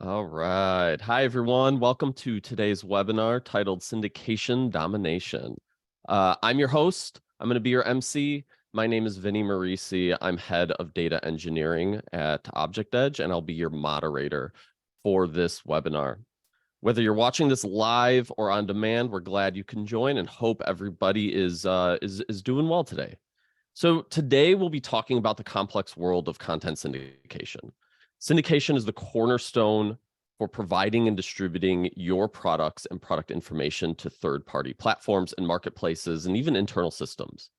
All right. Hi, everyone. Welcome to today's webinar titled Syndication Domination. I'm your host. I'm going to be your MC. My name is Vinny Marisi. I'm head of data engineering at ObjectEdge, and I'll be your moderator for this webinar. Whether you're watching this live or on demand, we're glad you can join and hope everybody is doing well today. So today we'll be talking about the complex world of content syndication. Syndication is the cornerstone for providing and distributing your products and product information to third-party platforms and marketplaces and even internal systems.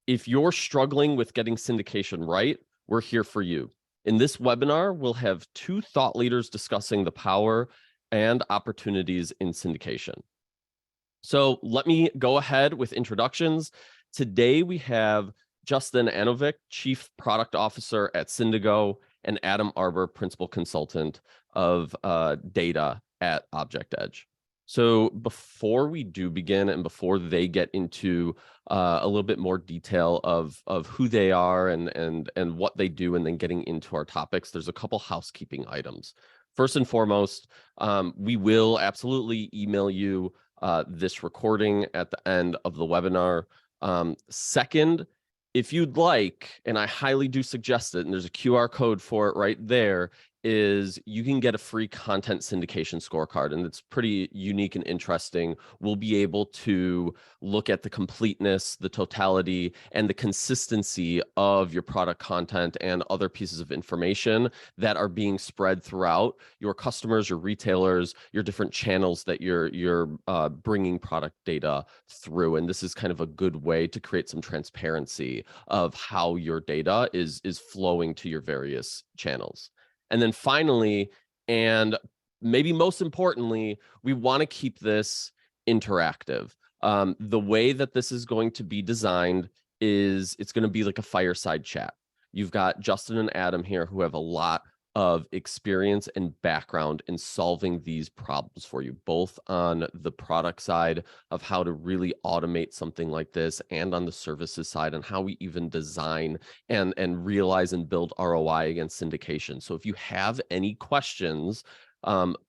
If you're struggling with getting syndication right, we're here for you. In this webinar, we'll have two thought leaders discussing the power and opportunities in syndication. So let me go ahead with introductions. Today, we have Justin Anovic, Chief Product Officer at Syndigo, and Adam Arbor, Principal Consultant of Data at ObjectEdge. So before we do begin and before they get into a little bit more detail of who they are and what they do, and then getting into our topics, there's a couple housekeeping items. First and foremost, we will absolutely email you this recording at the end of the webinar. Second, if you'd like, and I highly do suggest it, and there's a QR code for it right there, is you can get a free content syndication scorecard, and it's pretty unique and interesting. We'll be able to look at the completeness, the totality, and the consistency of your product content and other pieces of information that are being spread throughout your customers, your retailers, your different channels that you're bringing product data through. And this is kind of a good way to create some transparency of how your data is flowing to your various channels. And then finally, and maybe most importantly, we want to keep this interactive. The way that this is going to be designed is it's going to be like a fireside chat. You've got Justin and Adam here who have a lot of experience and background in solving these problems for you, both on the product side of how to really automate something like this, and on the services side and how we even design and realize and build ROI against syndication. So if you have any questions,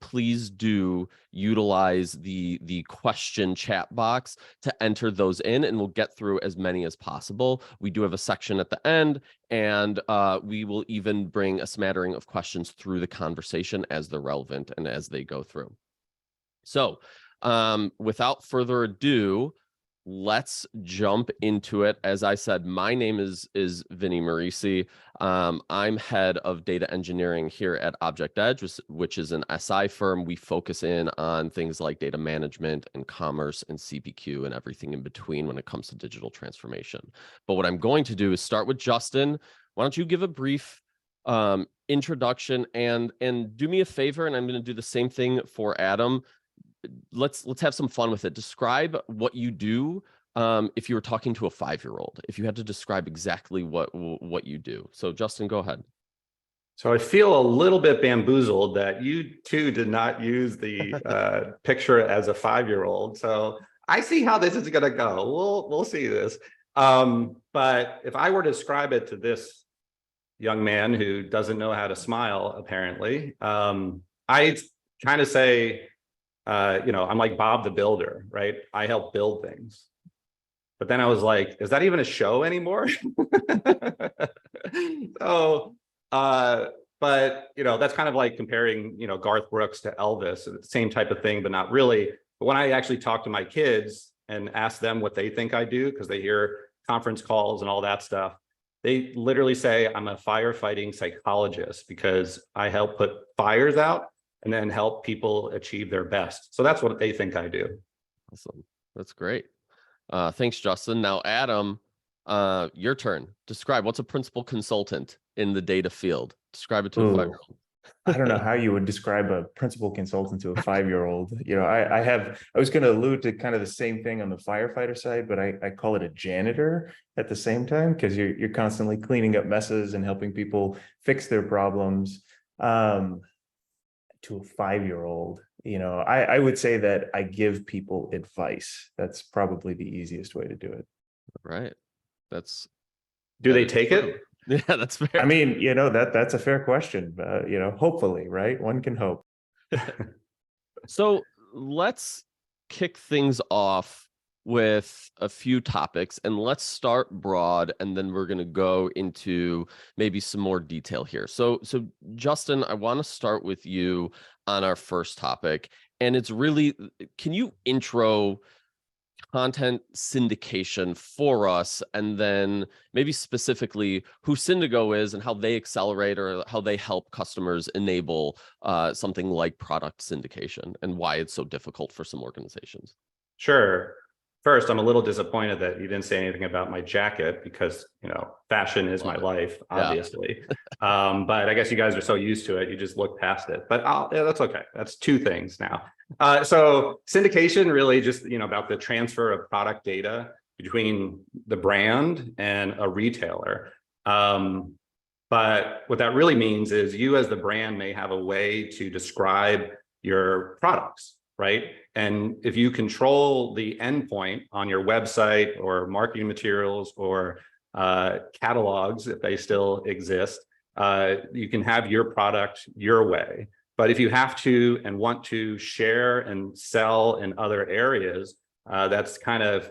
please do utilize the question chat box to enter those in, and we'll get through as many as possible. We do have a section at the end, and we will even bring a smattering of questions through the conversation as they're relevant and as they go through. So without further ado, let's jump into it. As I said, my name is Vinny Marisi. I'm head of data engineering here at ObjectEdge, which is an SI firm. We focus in on things like data management and commerce and CPQ and everything in between when it comes to digital transformation. But what I'm going to do is start with Justin. Why don't you give a brief introduction, and do me a favor, and I'm going to do the same thing for Adam. Let's have some fun with it. Describe what you do. If you were talking to a 5-year-old, if you had to describe exactly what you do. So Justin, go ahead. So I feel a little bit bamboozled that you too did not use the picture as a 5-year-old. So I see how this is going to go. We'll see this. But if I were to describe it to this young man who doesn't know how to smile, apparently, I kind of say, I'm like Bob the Builder, right? I help build things. But then I was like, is that even a show anymore? So, but that's kind of like comparing, Garth Brooks to Elvis, the same type of thing, but not really. But when I actually talk to my kids and ask them what they think I do, because they hear conference calls and all that stuff, they literally say I'm a firefighting psychologist, because I help put fires out and then help people achieve their best. So that's what they think I do. Awesome. That's great. Thanks, Justin. Now, Adam, your turn. Describe, what's a principal consultant in the data field? Describe it to a 5-year-old. I don't know how you would describe a principal consultant to a 5-year-old. I was going to allude to kind of the same thing on the firefighter side, but I call it a janitor at the same time, because you're constantly cleaning up messes and helping people fix their problems. To a 5-year-old, I would say that I give people advice. That's probably the easiest way to do it. Right. Do they take it? Yeah, that's fair. I mean, that's a fair question. Hopefully, right? One can hope. So let's kick things off with a few topics, and let's start broad, and then we're going to go into maybe some more detail here. So Justin, I want to start with you on our first topic, and it's really, can you intro content syndication for us, and then maybe specifically who Syndigo is and how they accelerate or how they help customers enable something like product syndication, and why it's so difficult for some organizations? Sure. First, I'm a little disappointed that you didn't say anything about my jacket because, fashion is my life, obviously. But I guess you guys are so used to it, you just look past it. But that's okay. That's two things now. So syndication really just, about the transfer of product data between the brand and a retailer. But what that really means is you as the brand may have a way to describe your products, right? And if you control the endpoint on your website or marketing materials or catalogs, if they still exist, you can have your product your way. But if you have to and want to share and sell in other areas, that's kind of,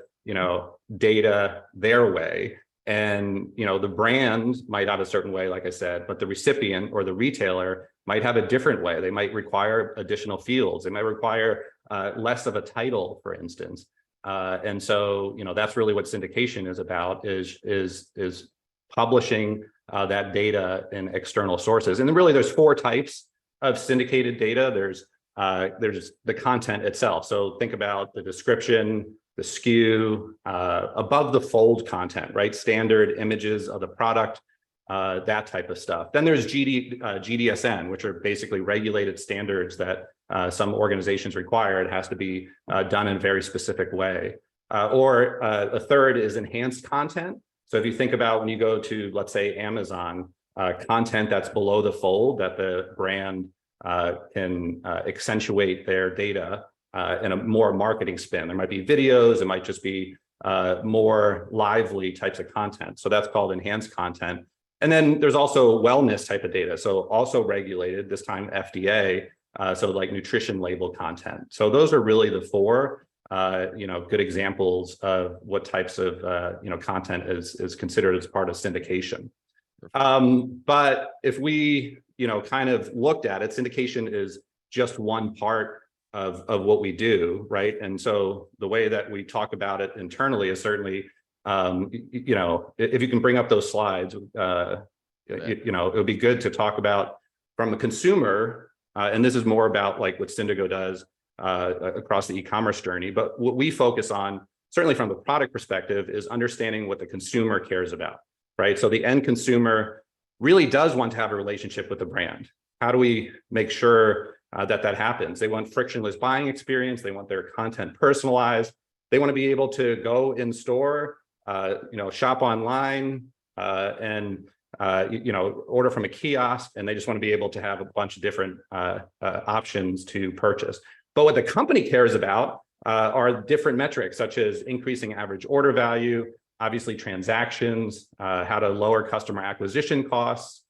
data their way. And, the brand might have a certain way, like I said, but the recipient or the retailer might have a different way. They might require additional fields. They might require less of a title, for instance. And so, that's really what syndication is about, is publishing that data in external sources. And then really there's four types of syndicated data. There's the content itself. So think about the description, the SKU, above the fold content, right? Standard images of the product, that type of stuff. Then there's GDSN, which are basically regulated standards that some organizations require. It has to be done in a very specific way. Or a third is enhanced content. So if you think about when you go to, let's say, Amazon, content that's below the fold that the brand can accentuate their data in a more marketing spin. There might be videos, it might just be more lively types of content. So that's called enhanced content. And then there's also wellness type of data. So also regulated, this time FDA, so like nutrition label content. So those are really the four, good examples of what types of, content is considered as part of syndication. But if we, kind of looked at it, syndication is just one part of what we do, right? And so the way that we talk about it internally is certainly, if you can bring up those slides, it would be good to talk about from the consumer, and this is more about like what Syndigo does across the e-commerce journey. But what we focus on, certainly from the product perspective, is understanding what the consumer cares about, right? So the end consumer really does want to have a relationship with the brand. How do we make sure that happens? They want frictionless buying experience. They want their content personalized. They want to be able to go in store, shop online, and order from a kiosk, and they just want to be able to have a bunch of different options to purchase. But what the company cares about are different metrics, such as increasing average order value, obviously transactions, how to lower customer acquisition costs,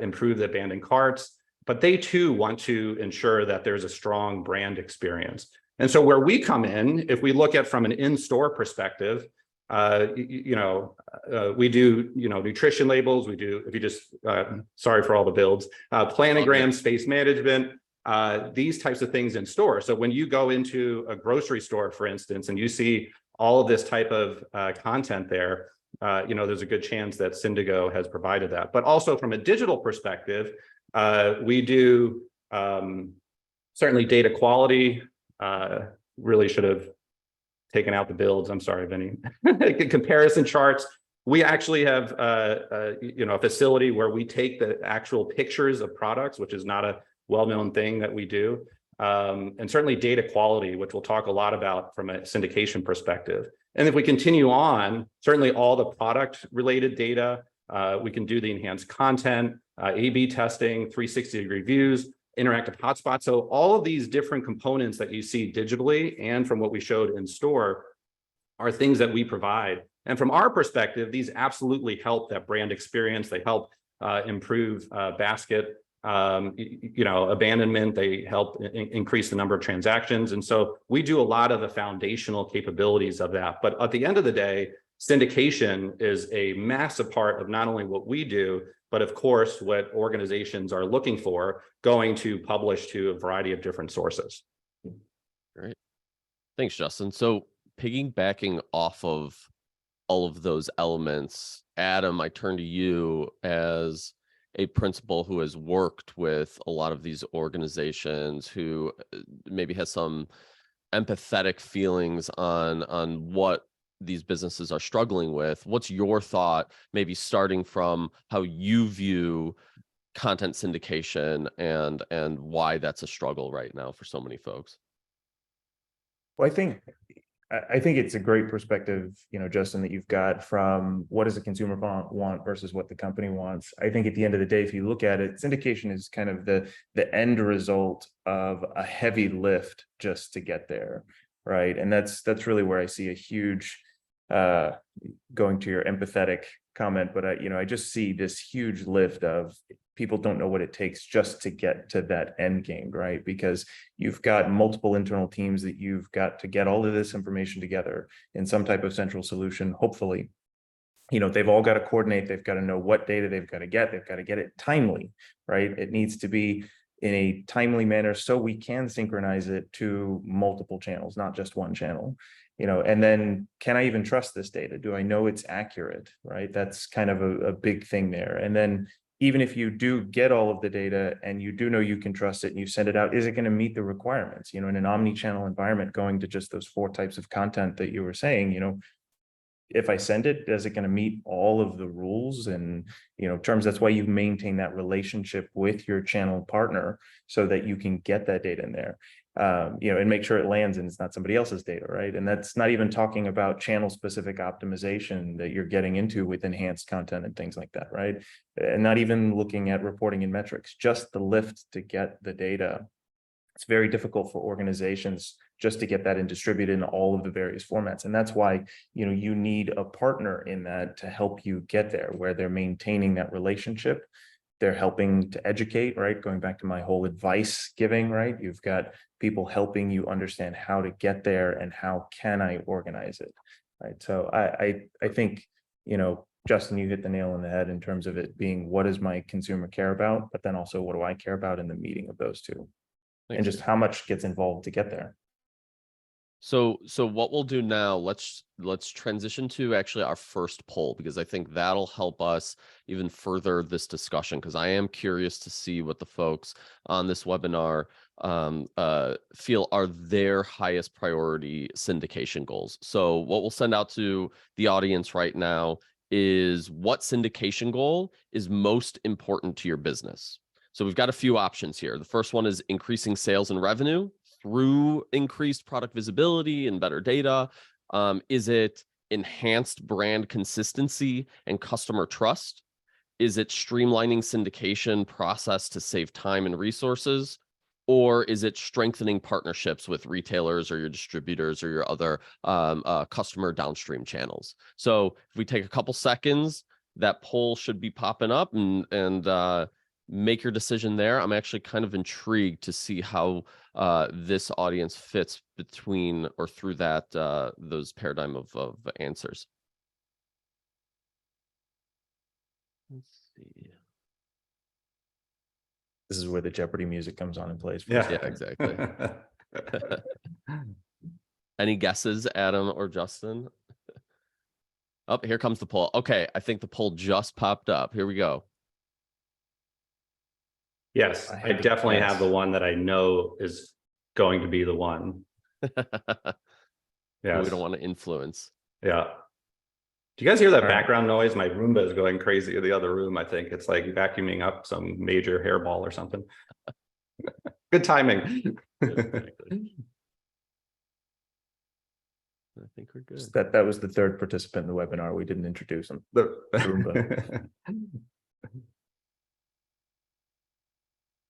improve the abandoned carts. But they too want to ensure that there's a strong brand experience. And so where we come in, if we look at from an in-store perspective, we do, nutrition labels. We do, if you just, sorry for all the builds, planograms, space management, these types of things in store. So when you go into a grocery store, for instance, and you see all of this type of content there, there's a good chance that Syndigo has provided that. But also from a digital perspective, we do certainly data quality. Really should have taken out the builds. I'm sorry, Vinny. Comparison charts. We actually have a facility where we take the actual pictures of products, which is not a well-known thing that we do, and certainly data quality, which we'll talk a lot about from a syndication perspective. And if we continue on, certainly all the product-related data, we can do the enhanced content, A/B testing, 360-degree views, interactive hotspots. So all of these different components that you see digitally and from what we showed in store are things that we provide And from our perspective, these absolutely help that brand experience. They help improve basket abandonment. They help increase the number of transactions. And so we do a lot of the foundational capabilities of that. But at the end of the day, syndication is a massive part of not only what we do, but of course, what organizations are looking for, going to publish to a variety of different sources. Great. Thanks, Justin. So piggybacking off of all of those elements, Adam, I turn to you as a principal who has worked with a lot of these organizations, who maybe has some empathetic feelings on what these businesses are struggling with. What's your thought, maybe starting from how you view content syndication and why that's a struggle right now for so many folks? Well, I think it's a great perspective, Justin, that you've got from what does a consumer want versus what the company wants. I think at the end of the day, if you look at it, syndication is kind of the end result of a heavy lift just to get there, right? And that's really where I see a huge, going to your empathetic comment, but I just see this huge lift of people don't know what it takes just to get to that end game, right? Because you've got multiple internal teams that you've got to get all of this information together in some type of central solution. Hopefully, they've all got to coordinate. They've got to know what data they've got to get. They've got to get it timely, right? It needs to be in a timely manner so we can synchronize it to multiple channels, not just one channel. And then can I even trust this data? Do I know it's accurate, right? That's kind of a big thing there. And then even if you do get all of the data and you do know you can trust it and you send it out, is it going to meet the requirements? In an omni-channel environment, going to just those 4 types of content that you were saying, if I send it, is it going to meet all of the rules and, terms? That's why you maintain that relationship with your channel partner so that you can get that data in there, and make sure it lands and it's not somebody else's data, right? And that's not even talking about channel specific optimization that you're getting into with enhanced content and things like that, right? And not even looking at reporting and metrics, just the lift to get the data. It's very difficult for organizations just to get that and distribute in all of the various formats. And that's why, you need a partner in that to help you get there, where they're maintaining that relationship. They're helping to educate, right? Going back to my whole advice giving, right? You've got people helping you understand how to get there and how can I organize it, right? So I think, Justin, you hit the nail on the head in terms of it being, what does my consumer care about? But then also, what do I care about in the meeting of those two? And just how much gets involved to get there. So what we'll do now, let's transition to actually our first poll, because I think that'll help us even further this discussion, because I am curious to see what the folks on this webinar feel are their highest priority syndication goals. So what we'll send out to the audience right now is, what syndication goal is most important to your business? So we've got a few options here. The first one is increasing sales and revenue through increased product visibility and better data. Is it enhanced brand consistency and customer trust? Is it streamlining syndication process to save time and resources? Or is it strengthening partnerships with retailers or your distributors or your other customer downstream channels? So if we take a couple seconds, that poll should be popping up, and make your decision there. I'm actually kind of intrigued to see how this audience fits between or through that those paradigm of answers. Let's see. This is where the Jeopardy music comes on and plays. Yeah, exactly. Any guesses, Adam or Justin? Oh, here comes the poll. Okay, I think the poll just popped up. Here we go. Yes, I definitely have the one that I know is going to be the one. Yeah, we don't want to influence. Yeah. Do you guys hear that background noise? My Roomba is going crazy in the other room. I think it's like vacuuming up some major hairball or something. Good timing. Exactly. I think we're good. That was the third participant in the webinar. We didn't introduce him. Roomba.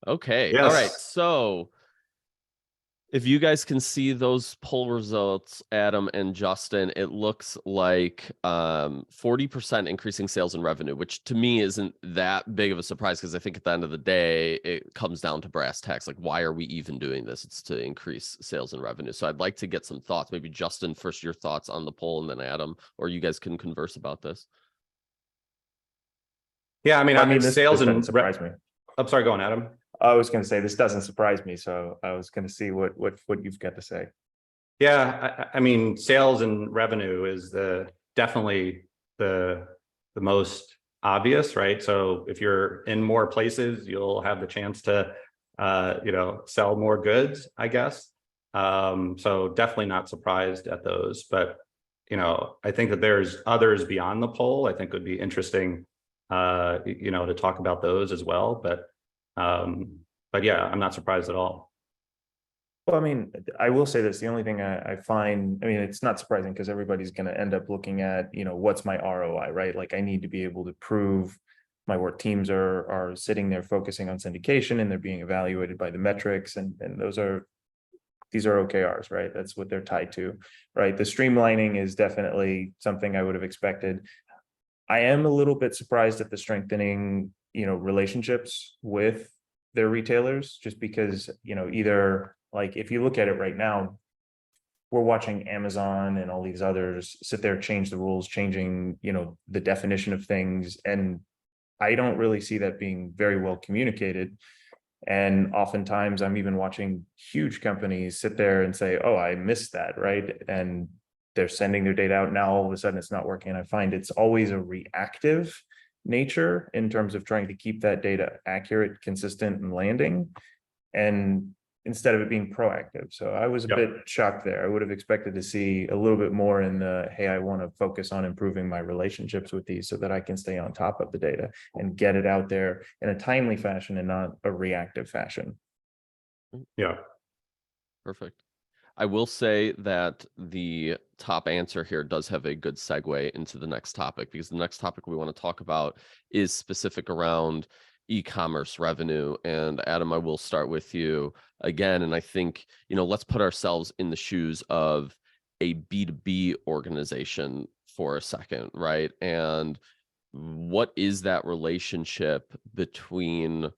Okay. Yes. All right. So If you guys can see those poll results, Adam and Justin, it looks like 40% increasing sales and revenue, which to me isn't that big of a surprise, because I think at the end of the day, it comes down to brass tacks. Like, why are we even doing this? It's to increase sales and revenue. So I'd like to get some thoughts. Maybe Justin, first your thoughts on the poll, and then Adam, or you guys can converse about this. Yeah, I mean, This sales doesn't and surprise me. I'm sorry, go on, Adam. I was going to say this doesn't surprise me, so I was going to see what you've got to say. Yeah, I mean, sales and revenue is definitely the most obvious, right? So if you're in more places, you'll have the chance to sell more goods, I guess. So definitely not surprised at those, but I think that there's others beyond the poll. I think would be interesting to talk about those as well, but yeah, I'm not surprised at all. Well, I mean, I will say this, the only thing I find, I mean, it's not surprising because everybody's going to end up looking at, what's my ROI, right? Like, I need to be able to prove my work. Teams are sitting there focusing on syndication, and they're being evaluated by the metrics, and these are OKRs, right? That's what they're tied to, right? The streamlining is definitely something I would have expected. I am a little bit surprised at the strengthening, relationships with their retailers, just because, either, like, if you look at it right now, we're watching Amazon and all these others sit there, change the rules, changing, the definition of things. And I don't really see that being very well communicated. And oftentimes I'm even watching huge companies sit there and say, oh, I missed that, right? And they're sending their data out. Now all of a sudden it's not working. I find it's always a reactive nature in terms of trying to keep that data accurate, consistent, and landing, and instead of it being proactive. So I was a bit shocked there. I would have expected to see a little bit more in the, hey, I want to focus on improving my relationships with these so that I can stay on top of the data and get it out there in a timely fashion and not a reactive fashion. Yeah. Perfect. I will say that the top answer here does have a good segue into the next topic, because the next topic we want to talk about is specific around e-commerce revenue. And Adam, I will start with you again. And I think, let's put ourselves in the shoes of a B2B organization for a second, right? And what is that relationship between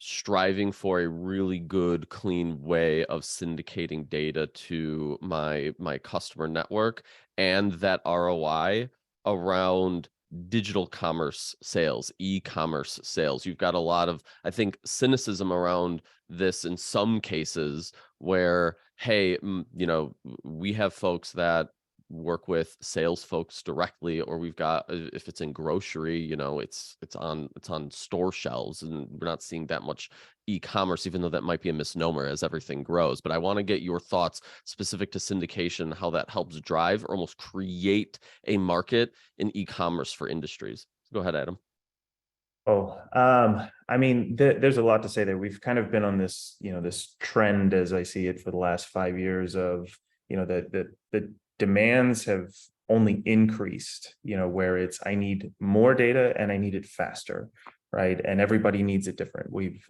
striving for a really good, clean way of syndicating data to my customer network, and that ROI around digital commerce sales, e-commerce sales? You've got a lot of, I think, cynicism around this in some cases, where, hey, we have folks that work with sales folks directly, or we've got, if it's in grocery, it's on store shelves, and we're not seeing that much e-commerce, even though that might be a misnomer as everything grows. But I want to get your thoughts specific to syndication, how that helps drive or almost create a market in e-commerce for industries. Go ahead, Adam. I mean, there's a lot to say there. We've kind of been on this, this trend, as I see it, for the last 5 years of, the demands have only increased, where it's, I need more data and I need it faster, right? And everybody needs it different. We've,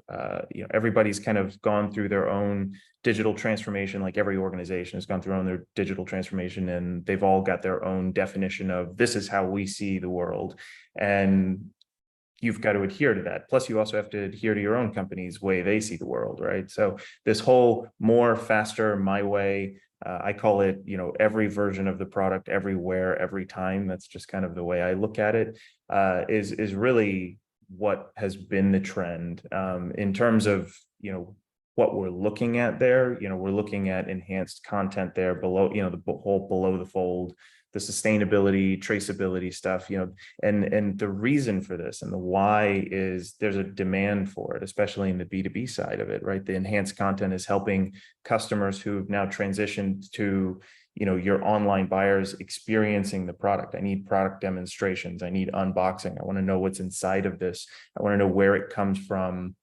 everybody's kind of gone through their own digital transformation. Like, every organization has gone through their digital transformation, and they've all got their own definition of, this is how we see the world. And you've got to adhere to that. Plus, you also have to adhere to your own company's way they see the world, right? So this whole more, faster, my way, I call it, every version of the product, everywhere, every time. That's just kind of the way I look at it, is really what has been the trend. In terms of, what we're looking at there, we're looking at enhanced content there below, the whole below the fold, the sustainability, traceability stuff, and the reason for this and the why is there's a demand for it, especially in the B2B side of it, right? The enhanced content is helping customers who've now transitioned to, your online buyers experiencing the product. I need product demonstrations. I need unboxing. I want to know what's inside of this. I want to know where it comes from,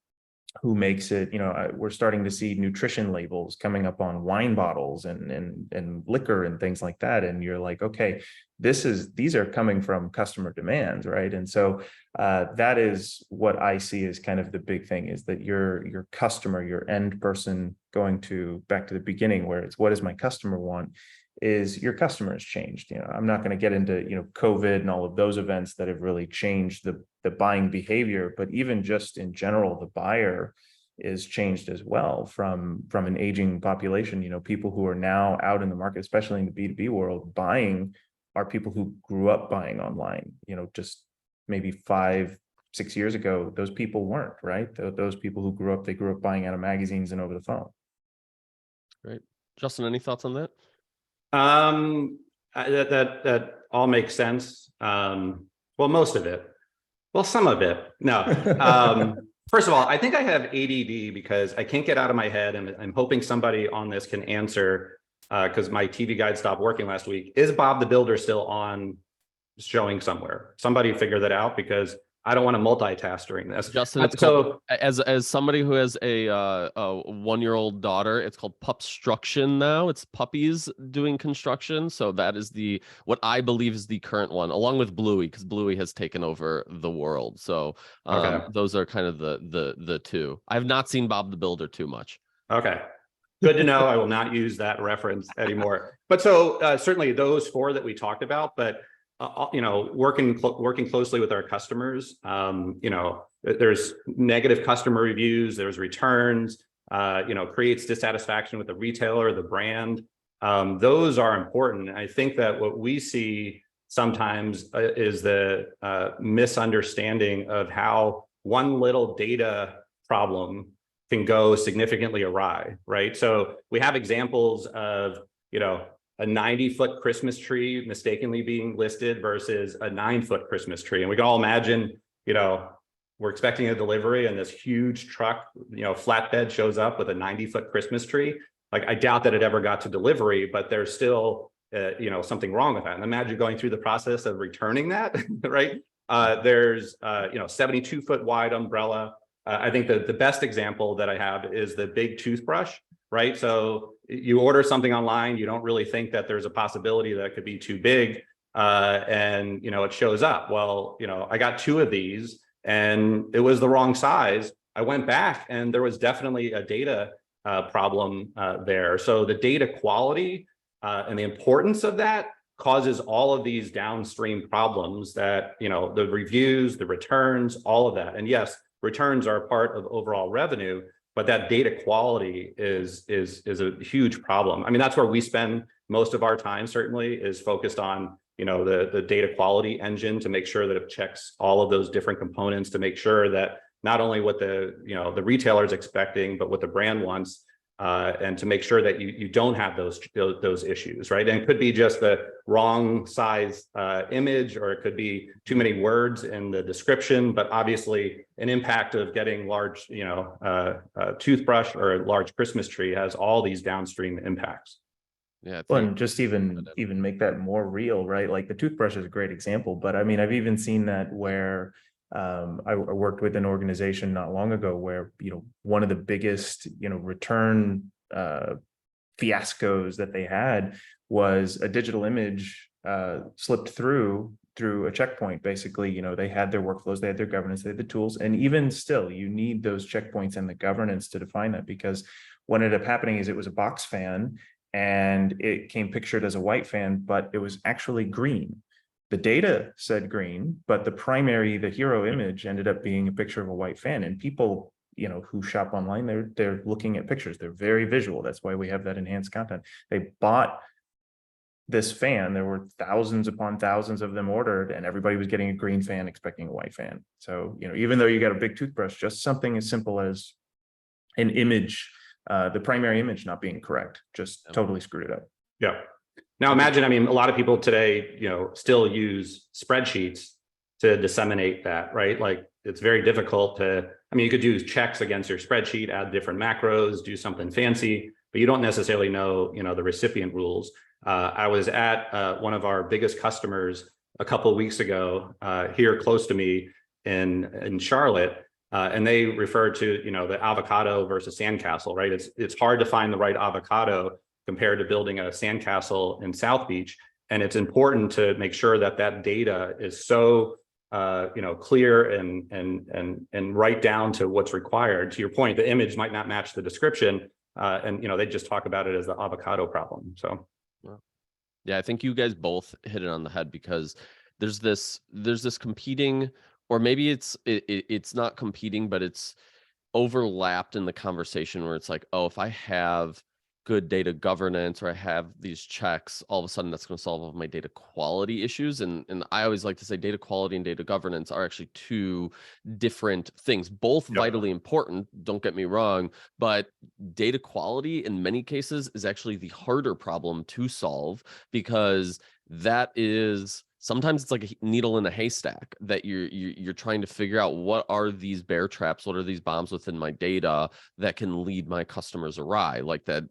who makes it. We're starting to see nutrition labels coming up on wine bottles and liquor and things like that. And you're like, okay, these are coming from customer demands, right? And so that is what I see as kind of the big thing, is that your customer, your end person going to back to the beginning where it's what does my customer want, is your customer has changed. I'm not going to get into, COVID and all of those events that have really changed the buying behavior, but even just in general, the buyer is changed as well from an aging population. People who are now out in the market, especially in the B2B world, buying are people who grew up buying online. Just maybe 5-6 years ago, those people weren't, right? Those people who grew up buying out of magazines and over the phone. Great. Justin, any thoughts on that? That all makes sense. Well, most of it. Well, some of it. No. First of all, I think I have ADD because I can't get out of my head, and I'm hoping somebody on this can answer, because my TV guide stopped working last week. Is Bob the Builder still on showing somewhere? Somebody figure that out, because I don't want to multitask during this. Justin, it's called, as somebody who has a 1-year-old daughter, it's called pupstruction now. It's puppies doing construction. So that is what I believe is the current one, along with Bluey, because Bluey has taken over the world. So those are kind of the two. I have not seen Bob the Builder too much. Okay. Good to know. I will not use that reference anymore. But so certainly those 4 that we talked about, but working closely with our customers, there's negative customer reviews, there's returns, creates dissatisfaction with the retailer, the brand. Those are important. I think that what we see sometimes is the misunderstanding of how one little data problem can go significantly awry, right? So we have examples of, a 90-foot Christmas tree mistakenly being listed versus a 9-foot Christmas tree. And we can all imagine, we're expecting a delivery and this huge truck, flatbed shows up with a 90-foot Christmas tree. Like, I doubt that it ever got to delivery, but there's still, something wrong with that. And imagine going through the process of returning that, right? There's, 72-foot wide umbrella. I think that the best example that I have is the big toothbrush, right? So you order something online, you don't really think that there's a possibility that it could be too big, and it shows up. Well, I got 2 of these and it was the wrong size. I went back and there was definitely a data problem there. So the data quality and the importance of that causes all of these downstream problems that, the reviews, the returns, all of that. And yes, returns are a part of overall revenue, but that data quality is a huge problem. I mean, that's where we spend most of our time, certainly, is focused on, the data quality engine to make sure that it checks all of those different components, to make sure that not only what the retailer is expecting, but what the brand wants, and to make sure that you don't have those issues, right? And it could be just the wrong size image, or it could be too many words in the description, but obviously an impact of getting large, toothbrush or a large Christmas tree has all these downstream impacts. Yeah. Well, and just even make that more real, right? Like the toothbrush is a great example, but I mean, I've even seen that where I worked with an organization not long ago where, one of the biggest, return fiascos that they had was a digital image slipped through a checkpoint. Basically, they had their workflows, they had their governance, they had the tools, and even still, you need those checkpoints and the governance to define that, because what ended up happening is it was a box fan and it came pictured as a white fan, but it was actually green. The data said green, but the hero image ended up being a picture of a white fan. And people, who shop online, they're looking at pictures. They're very visual. That's why we have that enhanced content. They bought this fan. There were thousands upon thousands of them ordered, and everybody was getting a green fan, expecting a white fan. So, even though you got a big toothbrush, just something as simple as an image, the primary image not being correct, just totally screwed it up. Yeah. Now imagine, a lot of people today, still use spreadsheets to disseminate that, right? Like, it's very difficult you could do checks against your spreadsheet, add different macros, do something fancy, but you don't necessarily know, the recipient rules. I was at one of our biggest customers a couple of weeks ago here close to me in Charlotte, and they referred to, the avocado versus sandcastle, right? It's hard to find the right avocado compared to building a sandcastle in South Beach. And it's important to make sure that that data is so, clear and right down to what's required. To your point, the image might not match the description, And they just talk about it as the avocado problem. So yeah, I think you guys both hit it on the head, because there's this competing, or maybe it's not competing, but it's overlapped in the conversation where it's like, oh, if I have good data governance, or I have these checks, all of a sudden that's going to solve all of my data quality issues. And I always like to say data quality and data governance are actually two different things, both vitally important, don't get me wrong, but data quality in many cases is actually the harder problem to solve, because that is sometimes it's like a needle in a haystack, that you're trying to figure out, what are these bear traps, what are these bombs within my data that can lead my customers awry, like that,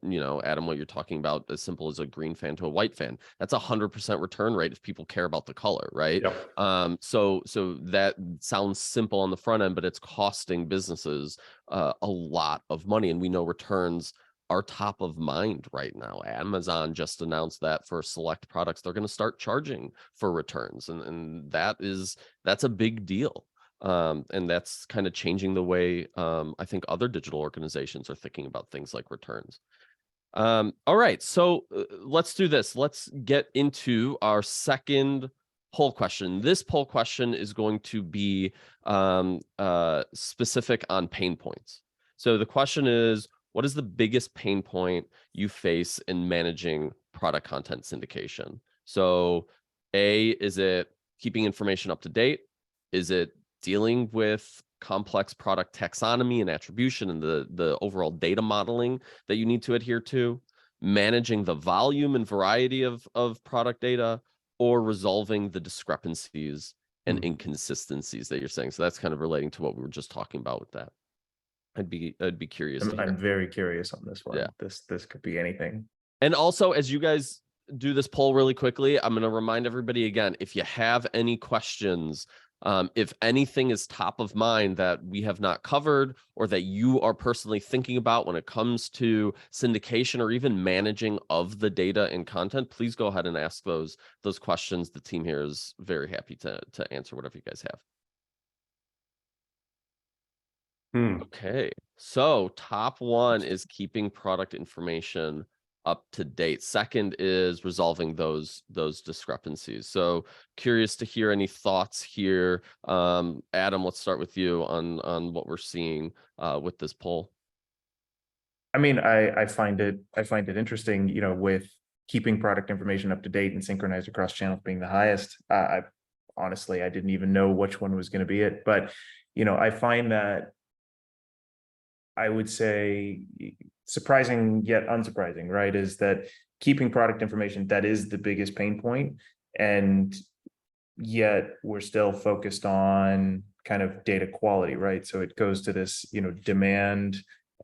Adam, what you're talking about, as simple as a green fan to a white fan, that's 100% return rate if people care about the color, right? Yep. So that sounds simple on the front end, but it's costing businesses a lot of money, and we know returns are top of mind right now. Amazon just announced that for select products, they're going to start charging for returns. And that's a big deal. And that's kind of changing the way I think other digital organizations are thinking about things like returns. All right, so let's do this. Let's get into our second poll question. This poll question is going to be specific on pain points. So the question is, what is the biggest pain point you face in managing product content syndication? So A, is it keeping information up to date? Is it dealing with complex product taxonomy and attribution and the overall data modeling that you need to adhere to? Managing the volume and variety of product data, or resolving the discrepancies and inconsistencies that you're saying? So that's kind of relating to what we were just talking about with that. I'd be curious to hear. I'm very curious on this one. Yeah. This could be anything. And also, as you guys do this poll really quickly, I'm going to remind everybody again, if you have any questions, if anything is top of mind that we have not covered, or that you are personally thinking about when it comes to syndication, or even managing of the data and content, please go ahead and ask those questions. The team here is very happy to answer whatever you guys have. Okay, so top one is keeping product information up to date. Second is resolving those discrepancies. So curious to hear any thoughts here. Adam, let's start with you on what we're seeing with this poll. I mean, I find it interesting, with keeping product information up to date and synchronized across channels being the highest. I honestly, I didn't even know which one was going to be it, but I find that, I would say, surprising yet unsurprising, right? Is that keeping product information, that is the biggest pain point. And yet we're still focused on kind of data quality, right? So it goes to this, demand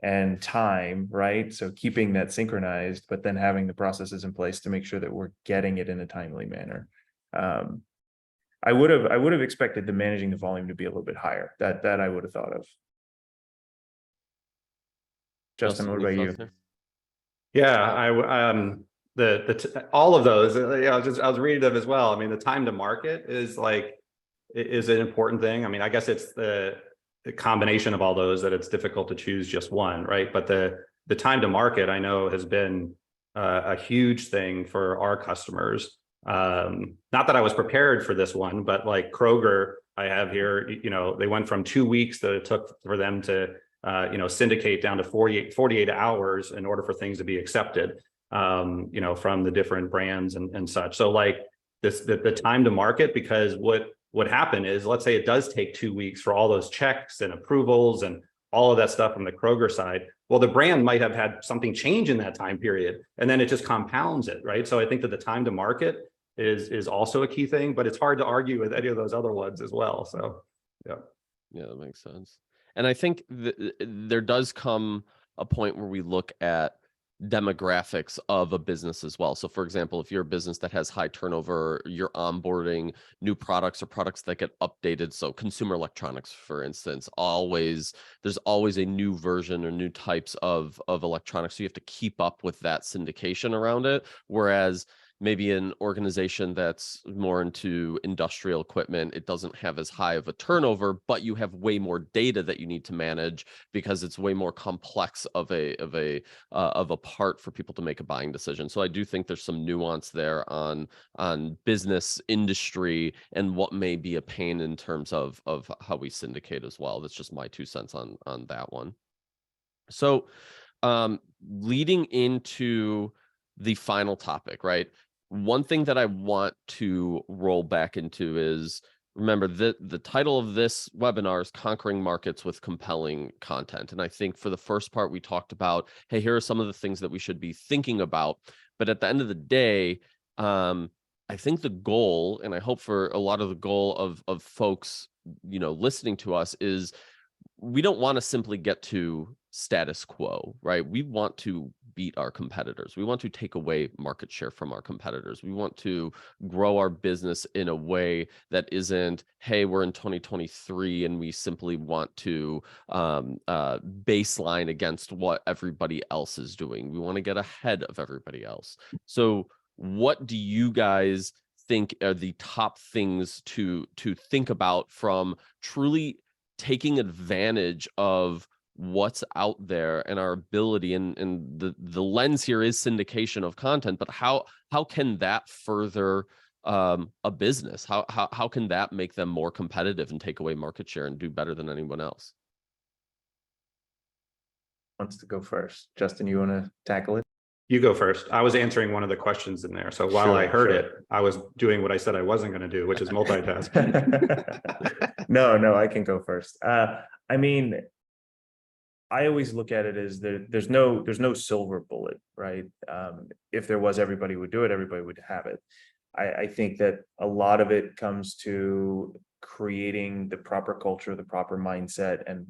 and time, right? So keeping that synchronized, but then having the processes in place to make sure that we're getting it in a timely manner. I would have expected the managing the volume to be a little bit higher. That I would have thought of. Justin, what about you? Yeah, all of those. I was reading them as well. I mean, the time to market is an important thing. I mean, I guess it's the combination of all those that it's difficult to choose just one, right? But the time to market, I know, has been a huge thing for our customers. Not that I was prepared for this one, but like Kroger, I have here, they went from 2 weeks that it took for them to syndicate down to 48 hours in order for things to be accepted, from the different brands and such. So like the time to market, because what happened is, let's say it does take 2 weeks for all those checks and approvals and all of that stuff from the Kroger side. Well, the brand might have had something change in that time period, and then it just compounds it, right? So I think that the time to market is also a key thing, but it's hard to argue with any of those other ones as well. So yeah, that makes sense. And I think there does come a point where we look at demographics of a business as well. So for example, if you're a business that has high turnover, you're onboarding new products or products that get updated. So consumer electronics, for instance, there's always a new version or new types of electronics. So you have to keep up with that syndication around it. Whereas maybe an organization that's more into industrial equipment, it doesn't have as high of a turnover, but you have way more data that you need to manage because it's way more complex of a part for people to make a buying decision. So I do think there's some nuance there on business, industry, and what may be a pain in terms of how we syndicate as well. That's just my 2 cents on that one. So leading into the final topic, right? One thing that I want to roll back into is, remember, the title of this webinar is Conquering Markets with Compelling Content. And I think for the first part, we talked about, hey, here are some of the things that we should be thinking about. But at the end of the day, I think the goal, and I hope for a lot of the goal of folks, listening to us, is we don't want to simply get to status quo, right? We want to beat our competitors. We want to take away market share from our competitors. We want to grow our business in a way that isn't, hey, we're in 2023 and we simply want to baseline against what everybody else is doing. We want to get ahead of everybody else. So what do you guys think are the top things to think about from truly taking advantage of what's out there and our ability, and the lens here is syndication of content, but how can that further a business? How can that make them more competitive and take away market share and do better than anyone else? Wants to go first? Justin, you want to tackle it? You go first. I was answering one of the questions in there. So while I heard it, I was doing what I said I wasn't going to do, which is multitask. No, I can go first. I mean, I always look at it as there's no silver bullet, right? If there was, everybody would do it, everybody would have it. I think that a lot of it comes to creating the proper culture, the proper mindset, and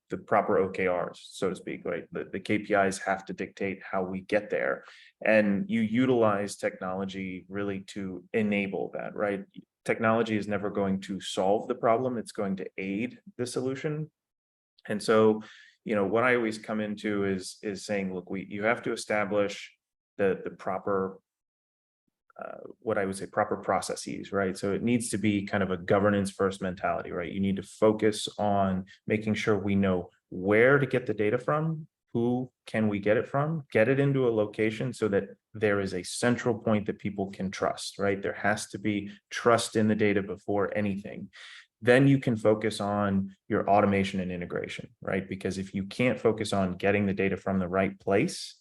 the proper OKRs, so to speak. Right, the KPIs have to dictate how we get there, and you utilize technology really to enable that. Right, technology is never going to solve the problem; it's going to aid the solution. And so, what I always come into is saying, look, you have to establish the proper what I would say proper processes, right? So it needs to be kind of a governance first mentality, right? You need to focus on making sure we know where to get the data from, who can we get it from, get it into a location so that there is a central point that people can trust, right? There has to be trust in the data before anything. Then you can focus on your automation and integration, right? Because if you can't focus on getting the data from the right place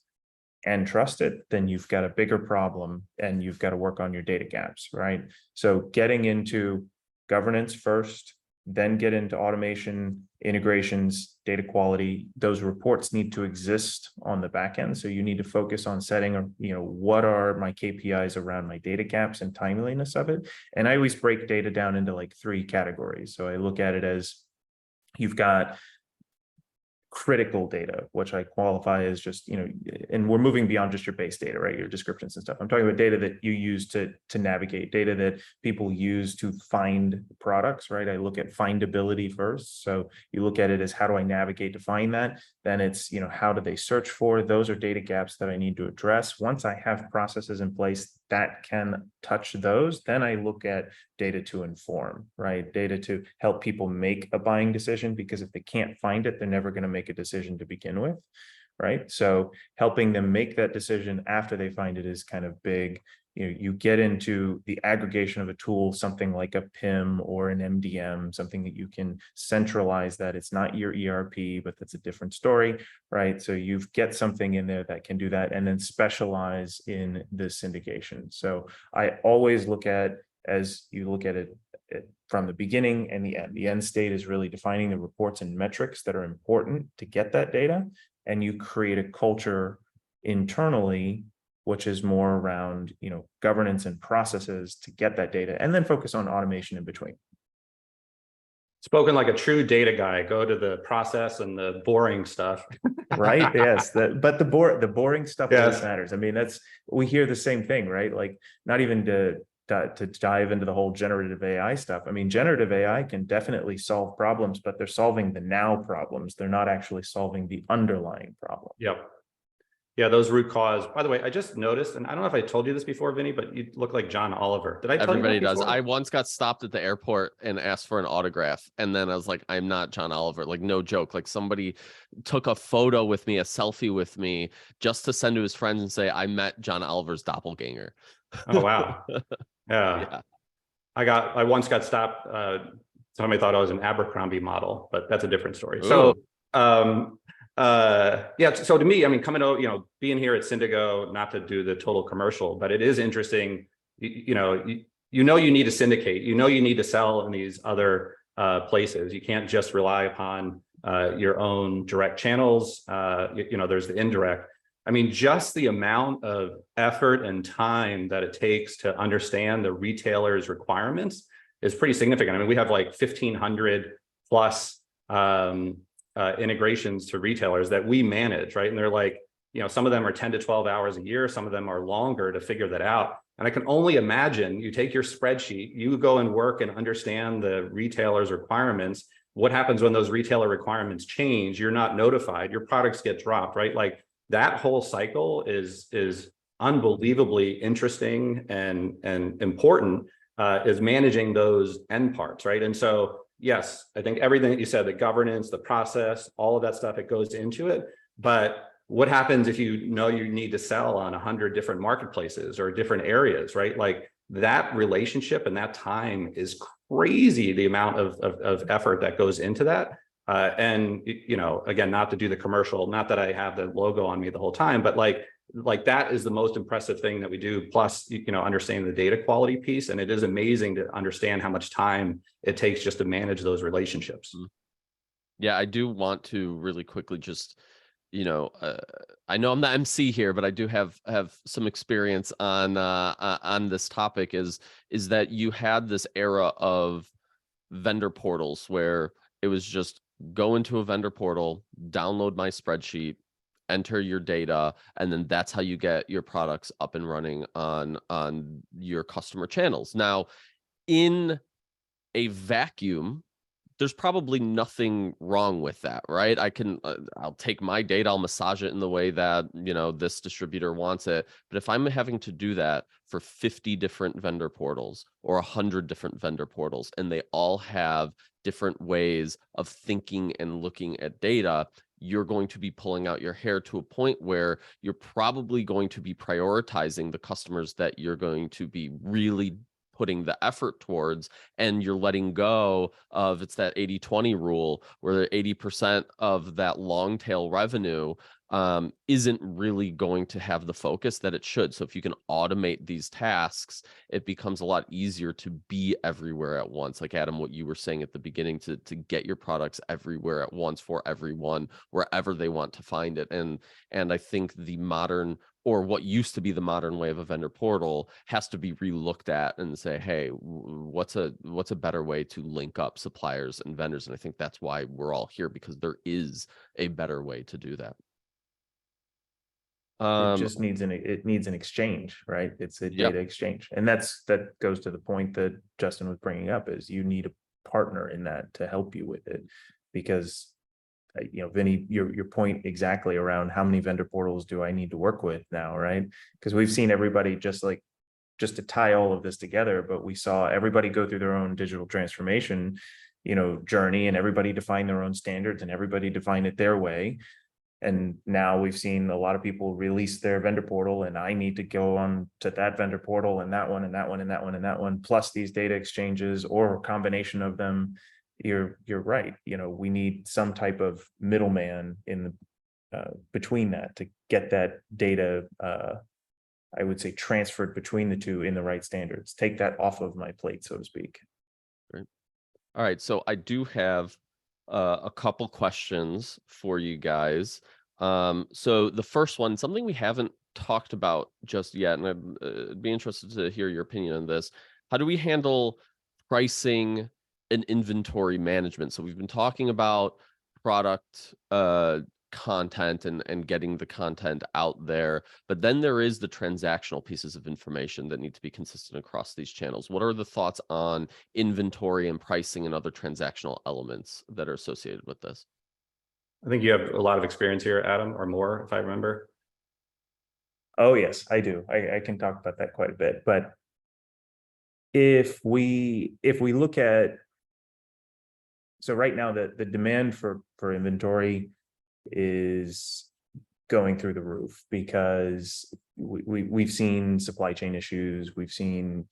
and trust it, then you've got a bigger problem and you've got to work on your data gaps, right? So getting into governance first, then get into automation, integrations, data quality. Those reports need to exist on the back end. So you need to focus on setting, what are my KPIs around my data gaps and timeliness of it. And I always break data down into like 3 categories. So I look at it as you've got critical data, which I qualify as just, and we're moving beyond just your base data, right? Your descriptions and stuff. I'm talking about data that you use to navigate, data that people use to find products, right? I look at findability first. So you look at it as how do I navigate to find that? Then it's, how do they search for? Those are data gaps that I need to address. Once I have processes in place that can touch those, then I look at data to inform, right? Data to help people make a buying decision, because if they can't find it, they're never going to make a decision to begin with, right? So helping them make that decision after they find it is kind of big. You get into the aggregation of a tool, something like a PIM or an MDM, something that you can centralize that. It's not your ERP, but that's a different story, right? So you get something in there that can do that, and then specialize in the syndication. So I always look at, as you look at it from the beginning and the end. The end state is really defining the reports and metrics that are important to get that data, and you create a culture internally which is more around, governance and processes to get that data, and then focus on automation in between. Spoken like a true data guy. Go to the process and the boring stuff. Right. Yes. But the boring stuff always matters. I mean, we hear the same thing, right? Like, not even to dive into the whole generative AI stuff. I mean, generative AI can definitely solve problems, but they're solving the now problems. They're not actually solving the underlying problem. Yep. Yeah, those root cause. By the way, I just noticed, and I don't know if I told you this before, Vinny, but you look like John Oliver. Did I tell Everybody you that does. before? I once got stopped at the airport and asked for an autograph. And then I was like, I'm not John Oliver. Like, no joke. Like, somebody took a photo with me, a selfie with me, just to send to his friends and say, I met John Oliver's doppelganger. Oh, wow. Yeah. Yeah. I once got stopped. Somebody thought I was an Abercrombie model, but that's a different story. Ooh. So, yeah. So to me, I mean, coming out, being here at Syndigo, not to do the total commercial, but it is interesting. You need to syndicate. You need to sell in these other places. You can't just rely upon your own direct channels. There's the indirect. I mean, just the amount of effort and time that it takes to understand the retailer's requirements is pretty significant. I mean, we have like 1,500 plus integrations to retailers that we manage, right? And they're like, some of them are 10 to 12 hours a year. Some of them are longer to figure that out. And I can only imagine you take your spreadsheet, you go and work and understand the retailer's requirements. What happens when those retailer requirements change? You're not notified, your products get dropped, right? Like, that whole cycle is unbelievably interesting and important, is managing those end parts, right? And so, yes, I think everything that you said, the governance, the process, all of that stuff, it goes into it. But what happens if you need to sell on 100 different marketplaces or different areas, right? Like, that relationship and that time is crazy, the amount of effort that goes into that. And again, not to do the commercial, not that I have the logo on me the whole time, but like that is the most impressive thing that we do. Plus, understanding the data quality piece, and it is amazing to understand how much time it takes just to manage those relationships. Yeah, I do want to really quickly just, I know I'm the MC here, but I do have some experience on this topic. Is that you had this era of vendor portals where it was just go into a vendor portal, download my spreadsheet, enter your data, and then that's how you get your products up and running on your customer channels. Now, in a vacuum, there's probably nothing wrong with that, right? I'll take my data, I'll massage it in the way that, this distributor wants it. But if I'm having to do that for 50 different vendor portals or 100 different vendor portals, and they all have different ways of thinking and looking at data, you're going to be pulling out your hair to a point where you're probably going to be prioritizing the customers that you're going to be really putting the effort towards, and you're letting go of, it's that 80-20 rule where 80% of that long tail revenue isn't really going to have the focus that it should. So if you can automate these tasks, it becomes a lot easier to be everywhere at once. Like, Adam, what you were saying at the beginning, to get your products everywhere at once for everyone, wherever they want to find it. And I think the modern, or what used to be the modern way of a vendor portal, has to be relooked at and say, hey, what's a better way to link up suppliers and vendors? And I think that's why we're all here, because there is a better way to do that. It just needs an exchange, right? It's a data exchange. And that goes to the point that Justin was bringing up, is you need a partner in that to help you with it. Because Vinny, your point exactly around how many vendor portals do I need to work with now, right? Because we've seen everybody, just to tie all of this together, but we saw everybody go through their own digital transformation, journey, and everybody define their own standards and everybody define it their way. And now we've seen a lot of people release their vendor portal, and I need to go on to that vendor portal and that one and that one and that one and that one, plus these data exchanges or a combination of them. You're right. We need some type of middleman in the between that to get that data, I would say, transferred between the two in the right standards. Take that off of my plate, so to speak. Great. All right. So I do have a couple questions for you guys. So the first one, something we haven't talked about just yet, and I'd be interested to hear your opinion on this. How do we handle pricing and inventory management? So we've been talking about product content and getting the content out there, but then there is the transactional pieces of information that need to be consistent across these channels. What are the thoughts on inventory and pricing and other transactional elements that are associated with this? I think you have a lot of experience here, Adam, or more, if I remember. Oh yes, I do. I can talk about that quite a bit. But if we look at, so right now the demand for inventory is going through the roof because we've seen supply chain issues. We've seen,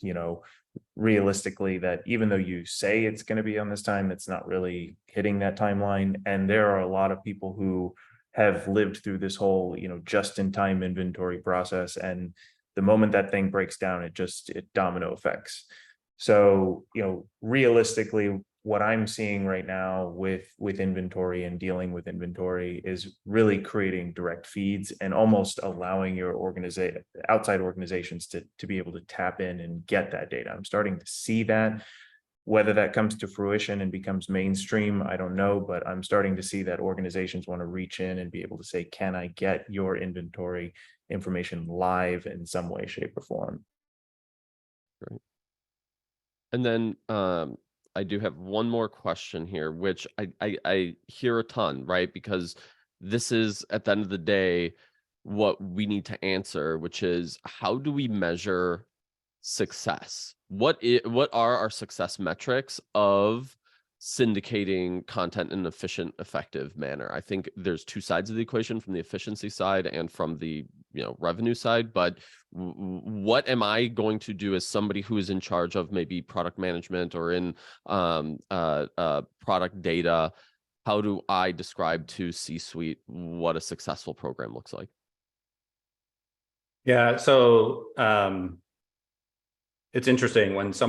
realistically that even though you say it's going to be on this time, it's not really hitting that timeline. And there are a lot of people who have lived through this whole, just in time inventory process. And the moment that thing breaks down, it domino effects. So, realistically, what I'm seeing right now with inventory and dealing with inventory is really creating direct feeds and almost allowing your outside organizations to be able to tap in and get that data. I'm starting to see that. Whether that comes to fruition and becomes mainstream, I don't know, but I'm starting to see that organizations want to reach in and be able to say, can I get your inventory information live in some way, shape, or form? Right. And then I do have one more question here, which I hear a ton, right? Because this is, at the end of the day, what we need to answer, which is, how do we measure success? What are our success metrics of syndicating content in an efficient, effective manner? I think there's two sides of the equation, from the efficiency side and from the revenue side. But what am I going to do as somebody who is in charge of maybe product management or in product data? How do I describe to C-suite what a successful program looks like? Yeah, so it's interesting when so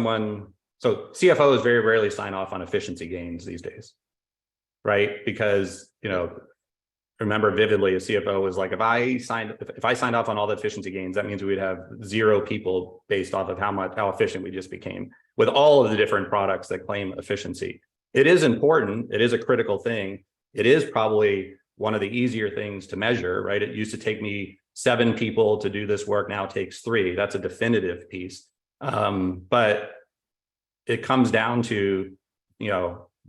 CFOs very rarely sign off on efficiency gains these days, right? Because, remember vividly, a CFO was like, if I signed off on all the efficiency gains, that means we'd have 0 people based off of how efficient we just became with all of the different products that claim efficiency. It is important. It is a critical thing. It is probably one of the easier things to measure, right? It used to take me 7 people to do this work. Now it takes 3. That's a definitive piece. But it comes down to,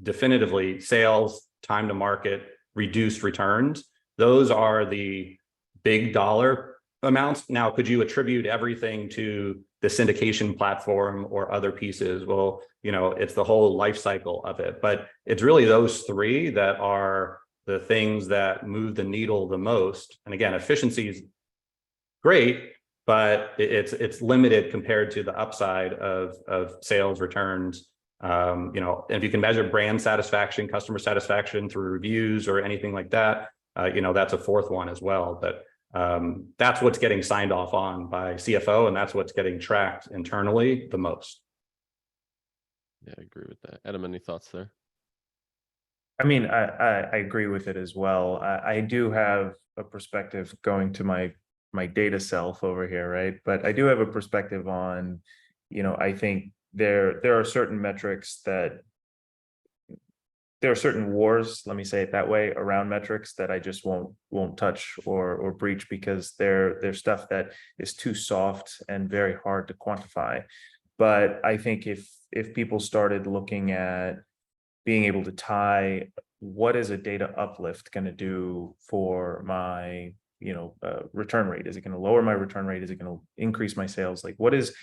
definitively sales, time to market, reduced returns. Those are the big dollar amounts. Now, could you attribute everything to the syndication platform or other pieces? Well, it's the whole life cycle of it, but it's really those 3 that are the things that move the needle the most. And again, efficiency is great, but it's limited compared to the upside of sales returns. If you can measure brand satisfaction, customer satisfaction through reviews or anything like that, that's a 4th one as well. But that's what's getting signed off on by CFO, and that's what's getting tracked internally the most. Yeah, I agree with that. Adam, any thoughts there? I mean, I agree with it as well. I do have a perspective going to my data self over here, right? But I do have a perspective on, I think there are certain metrics that, there are certain wars, let me say it that way, around metrics that I just won't touch or breach, because they're stuff that is too soft and very hard to quantify. But I think if people started looking at being able to tie, what is a data uplift going to do for my return rate? Is it going to lower my return rate? Is it going to increase my sales? Like, what is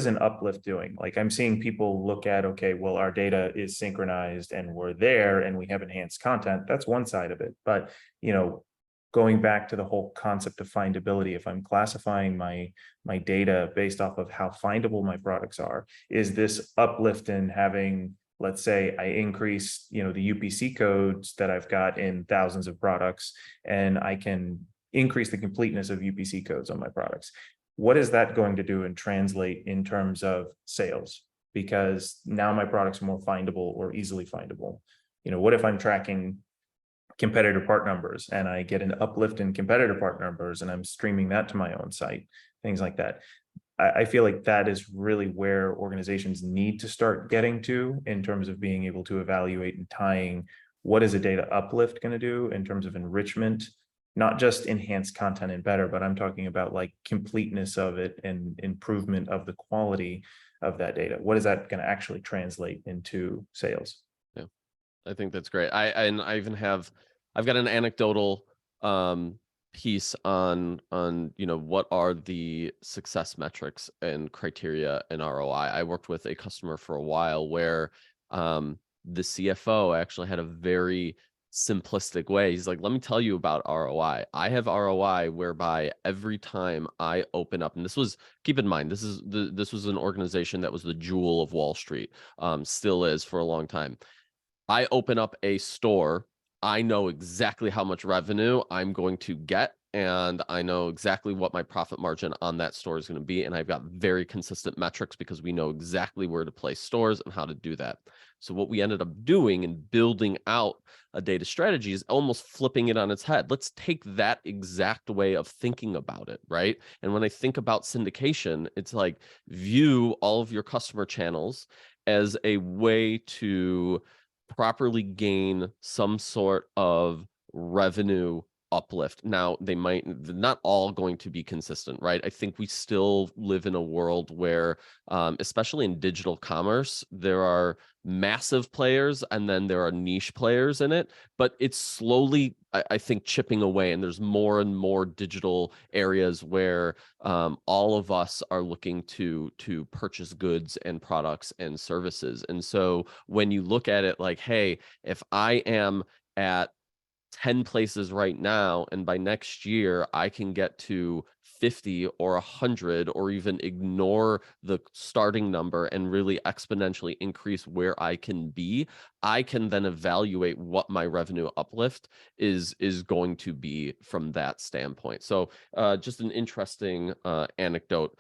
an uplift doing? Like, I'm seeing people look at, okay, well, our data is synchronized and we're there and we have enhanced content. That's one side of it. But going back to the whole concept of findability, if I'm classifying my data based off of how findable my products are, is this uplift in having, let's say I increase, the UPC codes that I've got in thousands of products, and I can increase the completeness of UPC codes on my products. What is that going to do and translate in terms of sales? Because now my products are more findable or easily findable. What if I'm tracking competitor part numbers and I get an uplift in competitor part numbers and I'm streaming that to my own site, things like that. I feel like that is really where organizations need to start getting to in terms of being able to evaluate and tying what is a data uplift going to do in terms of enrichment, not just enhanced content and better, but I'm talking about like completeness of it and improvement of the quality of that data. What is that going to actually translate into sales? Yeah, I think that's great. I've got an anecdotal piece on what are the success metrics and criteria and ROI. I worked with a customer for a while where the CFO actually had a very simplistic way. He's like, let me tell you about ROI. I have ROI whereby every time I open up, and this was, keep in mind, this was an organization that was the jewel of Wall Street, still is for a long time. I open up a store, I know exactly how much revenue I'm going to get, and I know exactly what my profit margin on that store is going to be. And I've got very consistent metrics because we know exactly where to place stores and how to do that. So what we ended up doing and building out a data strategy is almost flipping it on its head. Let's take that exact way of thinking about it, right? And when I think about syndication, it's like view all of your customer channels as a way to properly gain some sort of revenue uplift. Now, they're not all going to be consistent, right? I think we still live in a world where, especially in digital commerce, there are massive players and then there are niche players in it, but it's slowly, I think, chipping away, and there's more and more digital areas where all of us are looking to purchase goods and products and services. And so when you look at it like, hey, if I am at 10 places right now, and by next year I can get to 50 or 100, or even ignore the starting number and really exponentially increase where I can be, I can then evaluate what my revenue uplift is going to be from that standpoint. So just an interesting anecdote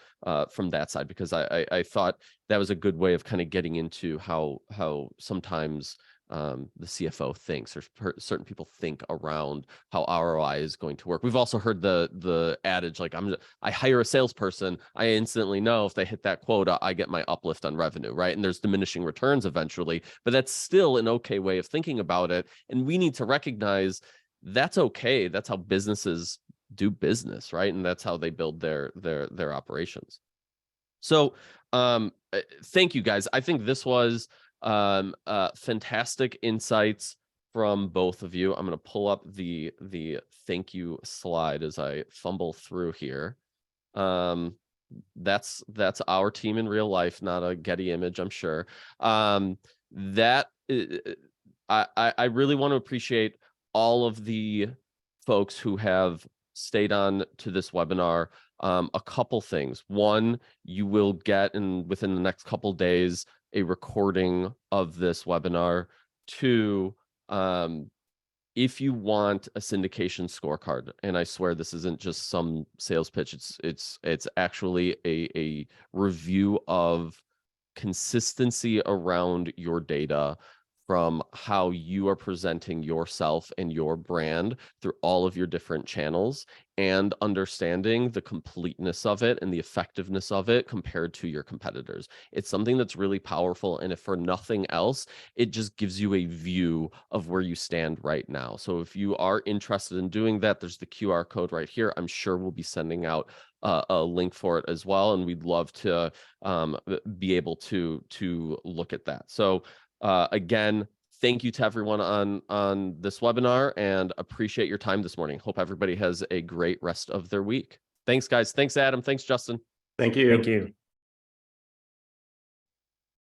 from that side, because I thought that was a good way of kind of getting into how sometimes the CFO thinks, or certain people think around how ROI is going to work. We've also heard the adage, like, I hire a salesperson, I instantly know if they hit that quota, I get my uplift on revenue, right? And there's diminishing returns eventually, but that's still an okay way of thinking about it. And we need to recognize that's okay. That's how businesses do business, right? And that's how they build their operations. So thank you guys. I think this was fantastic insights from both of you. I'm going to pull up the thank you slide as I fumble through here. That's our team in real life, not a Getty image, I'm sure. That I really want to appreciate all of the folks who have stayed on to this webinar. A couple things. One, you will get within the next couple days a recording of this webinar. Two, if you want a syndication scorecard, and I swear this isn't just some sales pitch, it's actually a review of consistency around your data, from how you are presenting yourself and your brand through all of your different channels, and understanding the completeness of it and the effectiveness of it compared to your competitors. It's something that's really powerful. And if for nothing else, it just gives you a view of where you stand right now. So if you are interested in doing that, there's the QR code right here. I'm sure we'll be sending out a link for it as well. And we'd love to be able to look at that. So again, thank you to everyone on this webinar, and appreciate your time this morning. Hope everybody has a great rest of their week. Thanks, guys. Thanks, Adam. Thanks, Justin. Thank you. Thank you.